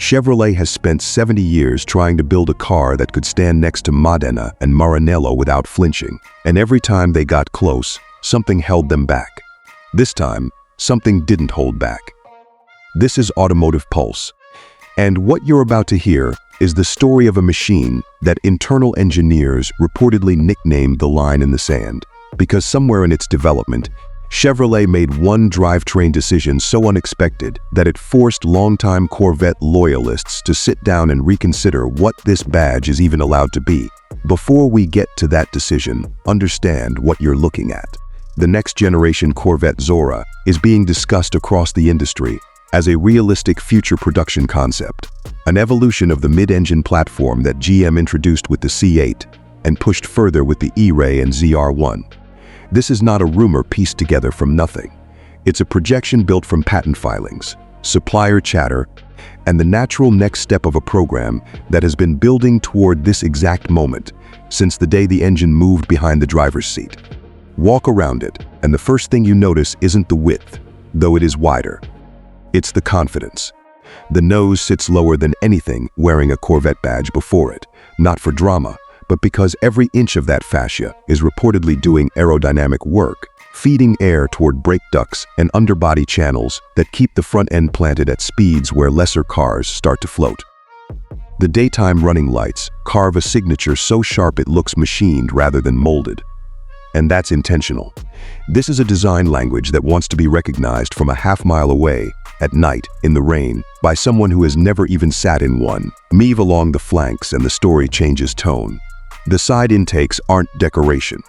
Chevrolet has spent 70 years trying to build a car that could stand next to Modena and Maranello without flinching, and every time they got close, something held them back. This time, something didn't hold back. This is Automotive Pulse, and what you're about to hear is the story of a machine that internal engineers reportedly nicknamed the line in the sand, because somewhere in its development, Chevrolet made one drivetrain decision so unexpected that it forced longtime Corvette loyalists to sit down and reconsider what this badge is even allowed to be. Before we get to that decision, understand what you're looking at. The next generation Corvette Zora is being discussed across the industry as a realistic future production concept, an evolution of the mid-engine platform that GM introduced with the C8 and pushed further with the E-Ray and ZR1. This is not a rumor pieced together from nothing. It's a projection built from patent filings, supplier chatter, and the natural next step of a program that has been building toward this exact moment since the day the engine moved behind the driver's seat. Walk around it, and the first thing you notice isn't the width, though it is wider. It's the confidence. The nose sits lower than anything wearing a Corvette badge before it, not for drama, but because every inch of that fascia is reportedly doing aerodynamic work, feeding air toward brake ducts and underbody channels that keep the front end planted at speeds where lesser cars start to float. The daytime running lights carve a signature so sharp it looks machined rather than molded. And that's intentional. This is a design language that wants to be recognized from a half-mile away, at night, in the rain, by someone who has never even sat in one. Move along the flanks and the story changes tone. The side intakes aren't decoration.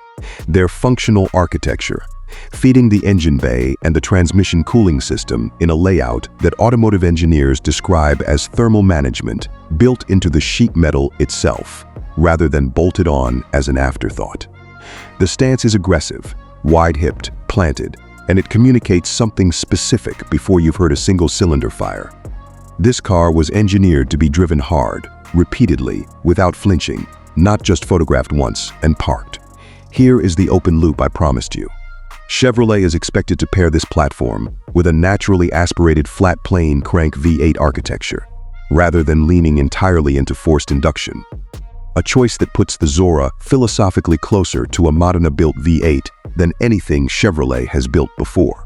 They're functional architecture, feeding the engine bay and the transmission cooling system in a layout that automotive engineers describe as thermal management built into the sheet metal itself, rather than bolted on as an afterthought. The stance is aggressive, wide-hipped, planted, and it communicates something specific before you've heard a single cylinder fire. This car was engineered to be driven hard, repeatedly, without flinching, not just photographed once and parked. Here is the open loop I promised you. Chevrolet is expected to pair this platform with a naturally aspirated flat plane crank V8 architecture, rather than leaning entirely into forced induction. A choice that puts the Zora philosophically closer to a Modena-built V8 than anything Chevrolet has built before.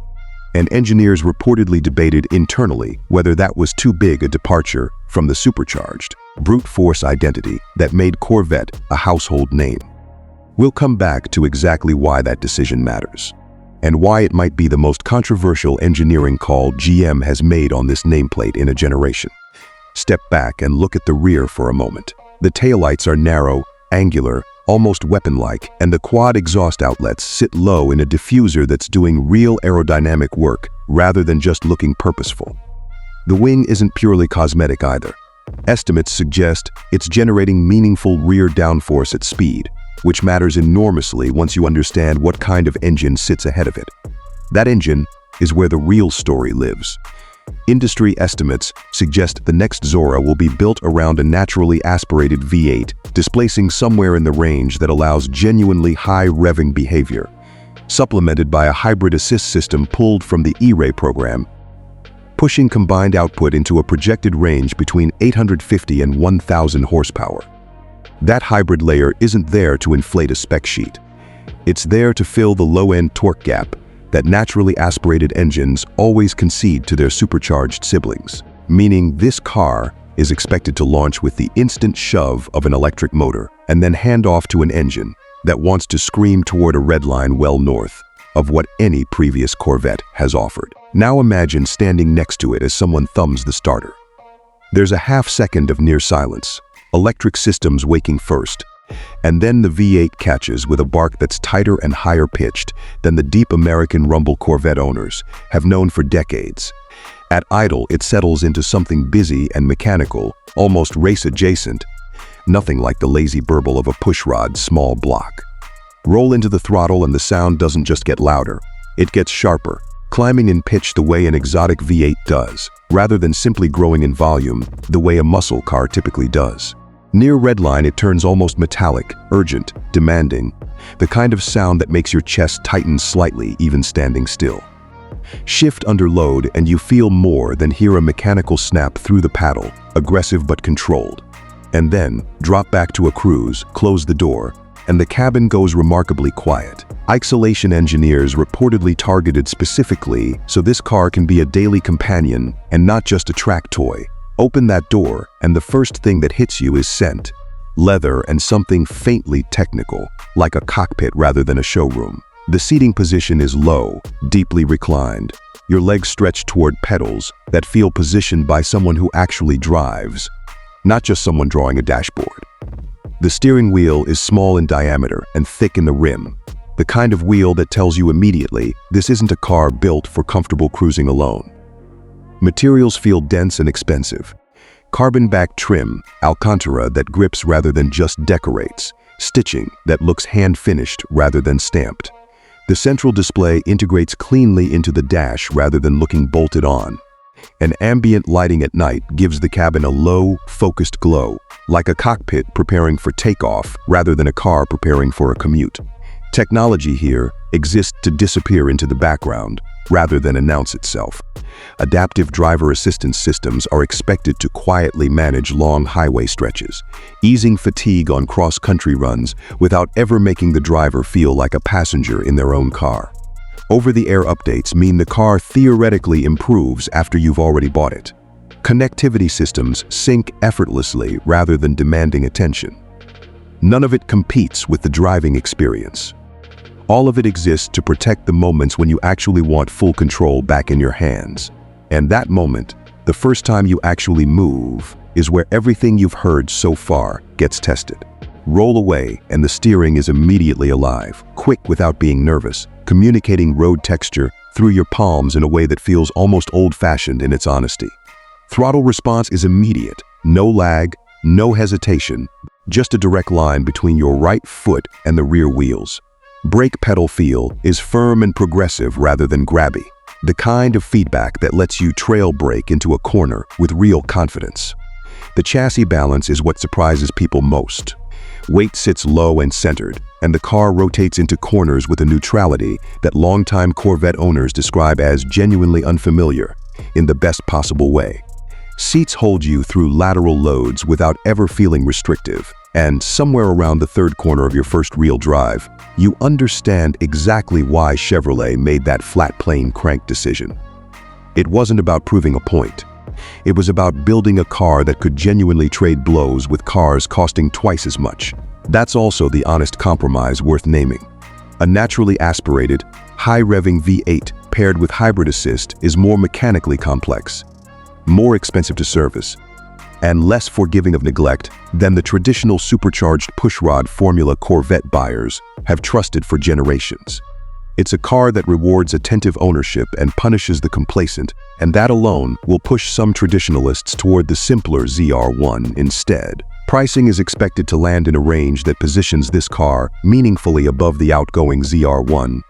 And engineers reportedly debated internally whether that was too big a departure from the supercharged, brute force identity that made Corvette a household name. We'll come back to exactly why that decision matters, and why it might be the most controversial engineering call GM has made on this nameplate in a generation. Step back and look at the rear for a moment. The taillights are narrow, angular, almost weapon-like, and the quad exhaust outlets sit low in a diffuser that's doing real aerodynamic work rather than just looking purposeful. The wing isn't purely cosmetic either. Estimates suggest it's generating meaningful rear downforce at speed, which matters enormously once you understand what kind of engine sits ahead of it. That engine is where the real story lives. Industry estimates suggest the next Zora will be built around a naturally aspirated V8, displacing somewhere in the range that allows genuinely high revving behavior, supplemented by a hybrid assist system pulled from the E-Ray program, pushing combined output into a projected range between 850 and 1,000 horsepower. That hybrid layer isn't there to inflate a spec sheet. It's there to fill the low-end torque gap that naturally aspirated engines always concede to their supercharged siblings, meaning this car is expected to launch with the instant shove of an electric motor and then hand off to an engine that wants to scream toward a red line well north of what any previous Corvette has offered. Now imagine standing next to it as someone thumbs the starter. There's a half second of near silence, electric systems waking first, and then the V8 catches with a bark that's tighter and higher pitched than the deep American rumble Corvette owners have known for decades. At idle, it settles into something busy and mechanical, almost race-adjacent, nothing like the lazy burble of a pushrod's small block. Roll into the throttle and the sound doesn't just get louder, it gets sharper, climbing in pitch the way an exotic V8 does, rather than simply growing in volume the way a muscle car typically does. Near redline, it turns almost metallic, urgent, demanding, the kind of sound that makes your chest tighten slightly even standing still. Shift under load and you feel more than hear a mechanical snap through the paddle, aggressive but controlled. And then, drop back to a cruise, close the door, and the cabin goes remarkably quiet. Isolation engineers reportedly targeted specifically so this car can be a daily companion and not just a track toy. Open that door, and the first thing that hits you is scent. Leather and something faintly technical, like a cockpit rather than a showroom. The seating position is low, deeply reclined. Your legs stretch toward pedals that feel positioned by someone who actually drives, not just someone drawing a dashboard. The steering wheel is small in diameter and thick in the rim, the kind of wheel that tells you immediately this isn't a car built for comfortable cruising alone. Materials feel dense and expensive. Carbon-backed trim, Alcantara that grips rather than just decorates, stitching that looks hand-finished rather than stamped. The central display integrates cleanly into the dash rather than looking bolted on. And ambient lighting at night gives the cabin a low, focused glow, like a cockpit preparing for takeoff rather than a car preparing for a commute. Technology here exists to disappear into the background rather than announce itself. Adaptive driver assistance systems are expected to quietly manage long highway stretches, easing fatigue on cross-country runs without ever making the driver feel like a passenger in their own car. Over-the-air updates mean the car theoretically improves after you've already bought it. Connectivity systems sync effortlessly rather than demanding attention. None of it competes with the driving experience. All of it exists to protect the moments when you actually want full control back in your hands. And that moment, the first time you actually move, is where everything you've heard so far gets tested. Roll away and the steering is immediately alive, quick without being nervous, communicating road texture through your palms in a way that feels almost old-fashioned in its honesty. Throttle response is immediate, no lag, no hesitation, just a direct line between your right foot and the rear wheels. Brake pedal feel is firm and progressive rather than grabby, the kind of feedback that lets you trail brake into a corner with real confidence. The chassis balance is what surprises people most. Weight sits low and centered, and the car rotates into corners with a neutrality that longtime Corvette owners describe as genuinely unfamiliar, in the best possible way. Seats hold you through lateral loads without ever feeling restrictive, and somewhere around the third corner of your first real drive, you understand exactly why Chevrolet made that flat plane crank decision. It wasn't about proving a point. It was about building a car that could genuinely trade blows with cars costing twice as much. That's also the honest compromise worth naming. A naturally aspirated, high-revving V8 paired with hybrid assist is more mechanically complex, more expensive to service, and less forgiving of neglect than the traditional supercharged pushrod formula Corvette buyers have trusted for generations. It's a car that rewards attentive ownership and punishes the complacent, and that alone will push some traditionalists toward the simpler ZR1 instead. Pricing is expected to land in a range that positions this car meaningfully above the outgoing ZR1,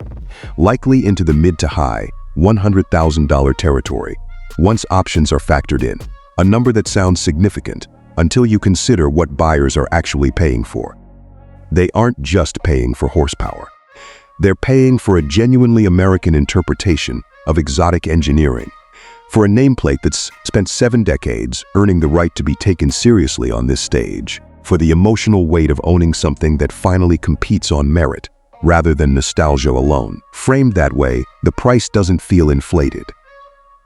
likely into the mid to high $100,000 territory, once options are factored in. A number that sounds significant until you consider what buyers are actually paying for. They aren't just paying for horsepower. They're paying for a genuinely American interpretation of exotic engineering, for a nameplate that's spent 7 decades earning the right to be taken seriously on this stage, for the emotional weight of owning something that finally competes on merit rather than nostalgia alone. Framed that way, the price doesn't feel inflated.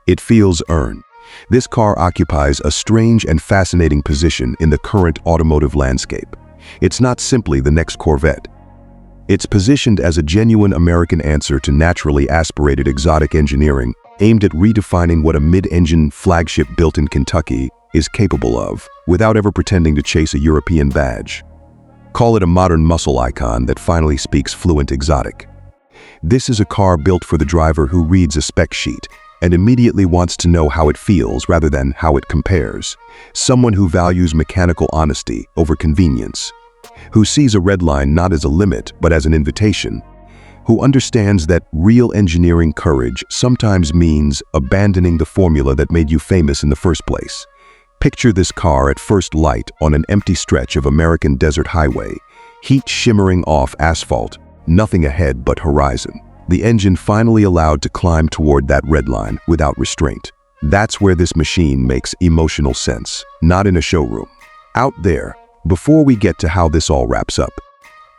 It feels earned. This car occupies a strange and fascinating position in the current automotive landscape. It's not simply the next Corvette. It's positioned as a genuine American answer to naturally aspirated exotic engineering, aimed at redefining what a mid-engine flagship built in Kentucky is capable of, without ever pretending to chase a European badge. Call it a modern muscle icon that finally speaks fluent exotic. This is a car built for the driver who reads a spec sheet and immediately wants to know how it feels rather than how it compares. Someone who values mechanical honesty over convenience, who sees a red line not as a limit but as an invitation, who understands that real engineering courage sometimes means abandoning the formula that made you famous in the first place. Picture this car at first light on an empty stretch of American desert highway, heat shimmering off asphalt, nothing ahead but horizon. The engine finally allowed to climb toward that red line without restraint. That's where this machine makes emotional sense, not in a showroom. Out there, before we get to how this all wraps up,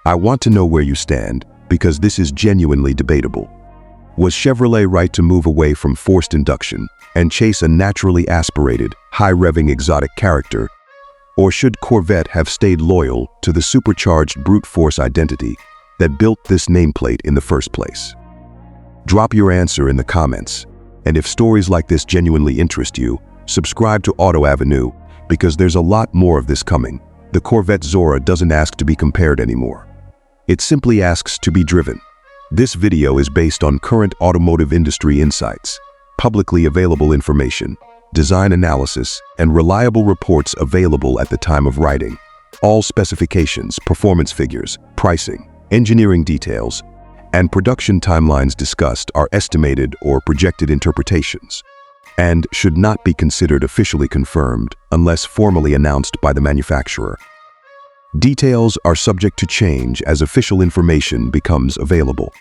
I want to know where you stand, because this is genuinely debatable. Was Chevrolet right to move away from forced induction and chase a naturally aspirated, high-revving exotic character? Or should Corvette have stayed loyal to the supercharged brute force identity that built this nameplate in the first place? Drop your answer in the comments, and if stories like this genuinely interest you, subscribe to Auto Avenue, because there's a lot more of this coming. The Corvette Zora doesn't ask to be compared anymore. It simply asks to be driven. This video is based on current automotive industry insights, publicly available information, design analysis, and reliable reports available at the time of writing. All specifications, performance figures, pricing, engineering details, and production timelines discussed are estimated or projected interpretations, and should not be considered officially confirmed unless formally announced by the manufacturer. Details are subject to change as official information becomes available.